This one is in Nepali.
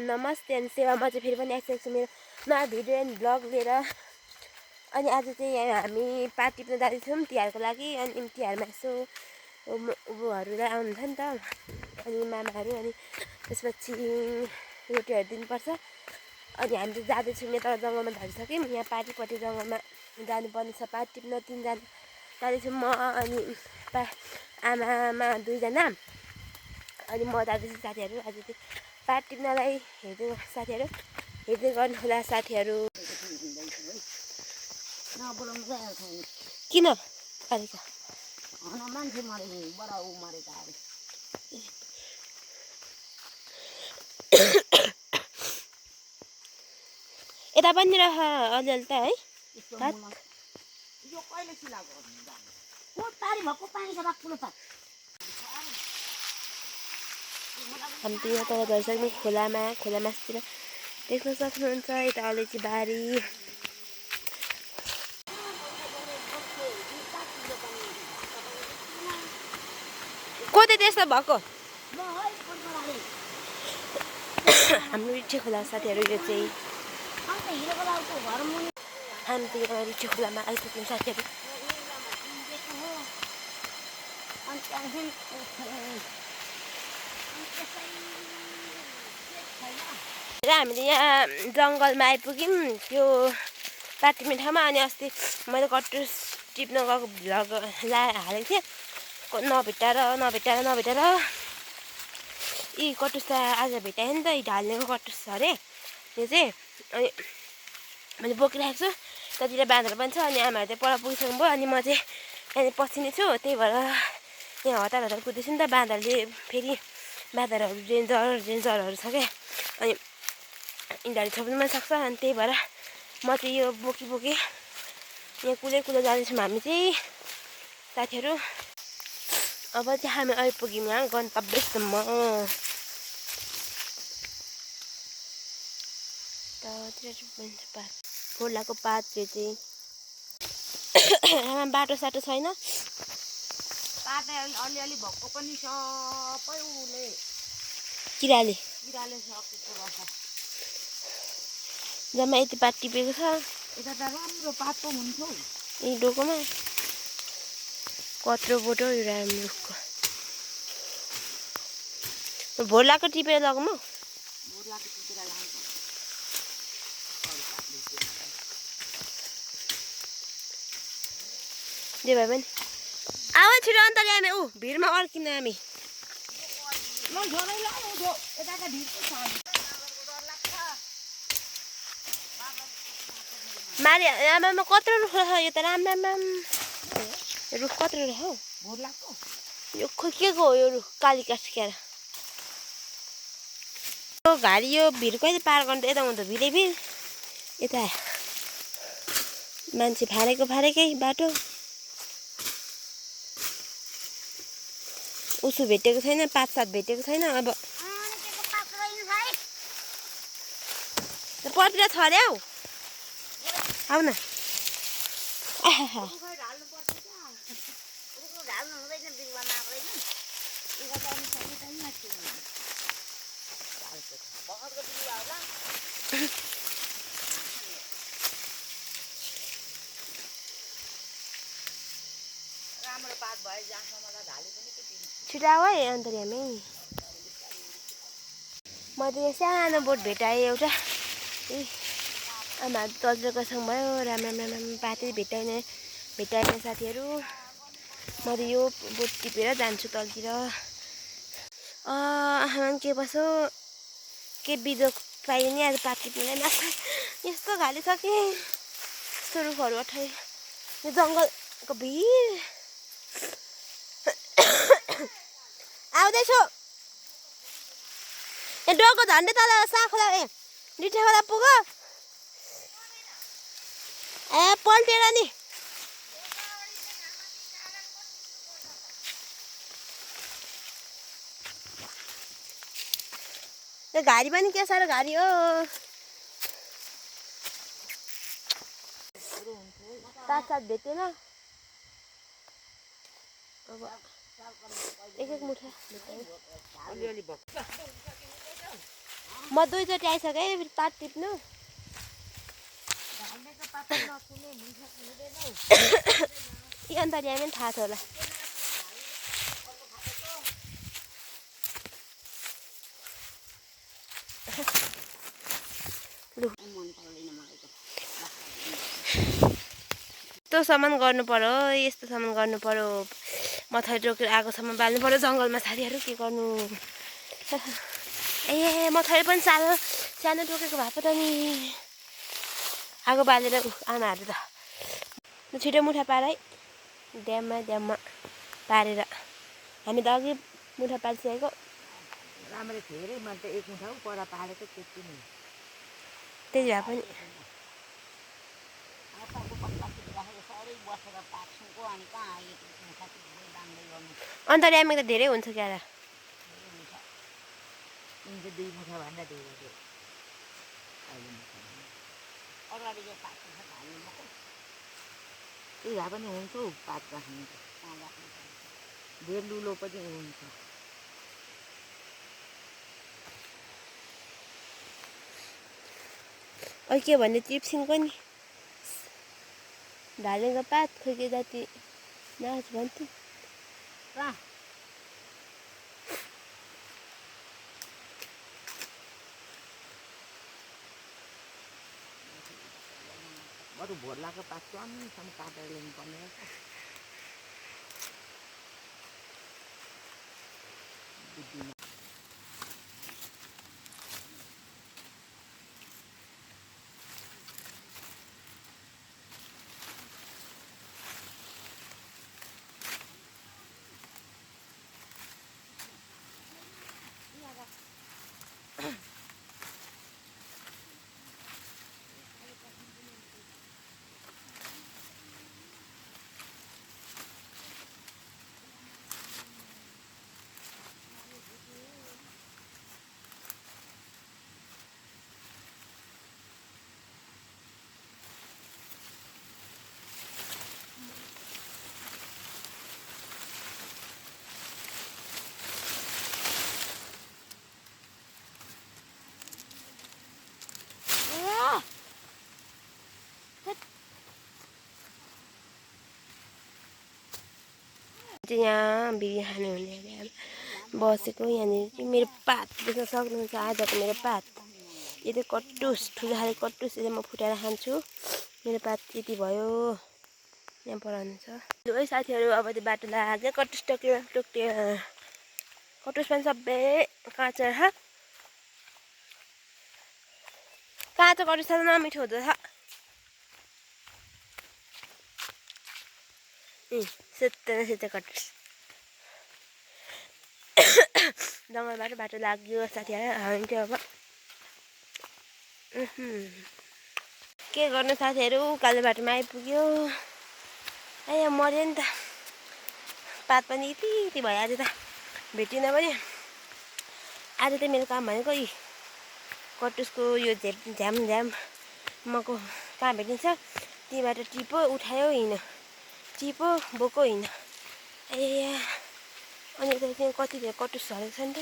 नमस्ते अनि सेवामा चाहिँ फेरि पनि आइसकेको छु मेरो नयाँ भिडियो एन्ड भ्लग लिएर। अनि आज चाहिँ हामी पात टिप्न जाँदैछौँ तिहारको लागि। अनि तिहारमा यसो ऊहरूलाई आउनुहुन्छ नि त अनि मामाहरू, अनि त्यसपछि रोटीहरू दिनुपर्छ। अनि हामी चाहिँ जाँदैछौँ यहाँ तल जङ्गलमा झरिसक्यौँ। यहाँ पार्टीपट्टि जङ्गलमा जानुपर्ने छ पात टिप्न। 3 जना जाँदैछौँ, म अनि आमा 2 जना अनि म जाँदैछु साथीहरू। आज चाहिँ पात टिप्नलाई हेर्दै साथीहरू, हेर्दै गर्नु होला साथीहरू। किन खालिका मान्छे मरे बडा ऊ मरेको अरे यता पनि रह अलिअलि त है। यो कहिले सिलाएको को तारी भएको पानी छ बाक्लो त। हामी त यहाँ तल झरिसक्ने खोला मासतिर देख्न सक्नुहुन्छ। यता अलैँची बारी कतै त्यस्तो भएको हाम्रो रिठी खोला साथीहरू। यो चाहिँ हामी त यहाँ रिठी खोलामा आइसक्यौँ साथीहरू। र हामीले यहाँ जङ्गलमा आइपुग्यौँ त्यो पात टिप्ने ठाउँमा। अनि अस्ति मैले कटुस टिप्न गएको भ्लग हालेको थिएँ, नभेटाएर यी कटुस त आज भेटाएँ नि त। यी ढाल्नेको कटुस छ अरे यो चाहिँ। अनि मैले बोकिरहेको छु, त्यतिर बाँदर पनि छ। अनि आमाहरू चाहिँ पर पुगिसक्नु भयो, अनि म चाहिँ यहाँनिर पछि नै छु। त्यही भएर यहाँ हतार कुद्दैछु नि त। बाँदरहरू डेन्जरहरू छ क्या, अनि यिनीहरू छोप्नु पनि सक्छ। अनि त्यही भएर म चाहिँ यो बोकी यहाँ कुदै जाँदैछौँ हामी चाहिँ साथीहरू। अब चाहिँ हामी आइपुग्यौँ यहाँ गन्तव्यसम्म। खोलाको पात चाहिँ बाटो साटो छैन, पातै अलिअलि भएको पनि सबै उले किराले सकेको रहेछ। जम्मा यति पात टिपेको छ। यता त राम्रो पात पो हुन्थ्यो। यी डोकोमा कत्रो बोटो राम्रो रुखको भोलाको टिपेर लगौँ हौ। भोलाको टिपेर लान्छ। जे भए पनि आवा छिटो अन्त हामी भिडमा अड्किन हामी। मारे आमामा कत्रो रुख छ यो त राम रुख कत्रो रहेछ हौ। भोलाको यो खो के को हो यो रुख काली काठ क्यार यो घारी। यो भिड कहिले पार गर्नु त यता हुँदा भिडै भिड, यता मान्छे फारेकै बाटो। उसो भेटेको छैन, पात सात भेटेको छैन। अब पर्तिर छ अरे हौ, आउ न। राम्रो पात भए जहाँसम्म ढाले पनि के दिन्छ। छिटो आऊ है अन्तरी हामी। म त यहाँ सानो बोट भेटाएँ एउटा। आमा तलतिर गइसक्नु भयो। राम पातै भेटाएन साथीहरू। म त यो बोट टिपेर जान्छु तलतिर। के बसो के बिजोग पाइयो नि आज पात टिप्नुलाई। माछा यस्तो घाले छ कि यस्तो रुखहरू अठाइ यो जङ्गलको भिड। आउँदैछु यहाँ डोको झन्डै तल साखोला रिठे खोला पुग्यो। पल्टेर नि यो घारी पनि के साह्रो घारी हो। पात सात भेटेन। अब एक मुठा अलिअलि भएको म 2 चोटि आइसकेँ फेरि पात टिप्नु धानेको पात नकुने हुन्छ हुँदैन हौ यी अन्तर्यामी पनि थाहा छ होला मन पर्दैन मलाई त यस्तो सामान गर्नु पर्यो यस्तो सामान गर्नु पर्यो मथाइ टोकेर आगोसम्म बाल्नु पर्यो जङ्गलमा साथीहरू के गर्नु ए मथाइ पनि सानो टोकेको भए पो त नि आगो बालेर आमाहरू त छिटो मुठा पार है ड्याममा पारेर हामी त अघि मुठा पारिसकेको राम्ररी धेरै मैले त एक मुठा पर पारेको त्यति नै त्यही भए पनि साह्रै बसेर पाक्छुको अनि कहाँ एक मुठा धेरै दामले गर्नु अन्तर्यामी त धेरै हुन्छ क्या र यिनको 2 मुठा भन्दा धेरै थियो अगाडि जो पाक्छ हाल्नु मकै त्यही भए पनि हुन्छ हौ पात राख्नु धेर लुलो पनि हुन्छ अहिले के भन्ने टिप्सिङको नि ढालेको पात खोइ के जाति नाच भन्थ्यो बरु भोर्लाको पात चम्सम्म काटेर ल्याउनुपर्ने रहेछ यहाँ बिरयानी हुने बसेको यहाँनिर चाहिँ मेरो पात देख्न सक्नुहुन्छ आजको मेरो पात यो चाहिँ कट्टुस ठुलो खाले कट्टुस यसले म फुटाएर खान्छु मेरो पात यति भयो यहाँ पराउनु छ है साथीहरू अब त्यो बाटो लाग्यो कट्टुस टोक्यो कट्टुस पनि सबै काँचो काँचो कट्टुस त नमिठो हुँदो रहेछ सेतो कट्टुस जङ्गलबाट बाटो लाग्यो साथीहरू हान्थ्यो अब के गर्नु साथीहरू कालो बाटोमा आइपुग्यो ए मर्यो नि त पात पनि यति भयो आज त भेटिन पनि आज त मेरो काम भनेको यी कट्टुसको यो झ्याम मको कहाँ भेटिन्छ त्यहीबाट टिपो उठायो हिँड्यो टिपो बोको हिँड्यो ए अनि त त्यहाँ कति धेरै कट्टुस झरेको छ नि त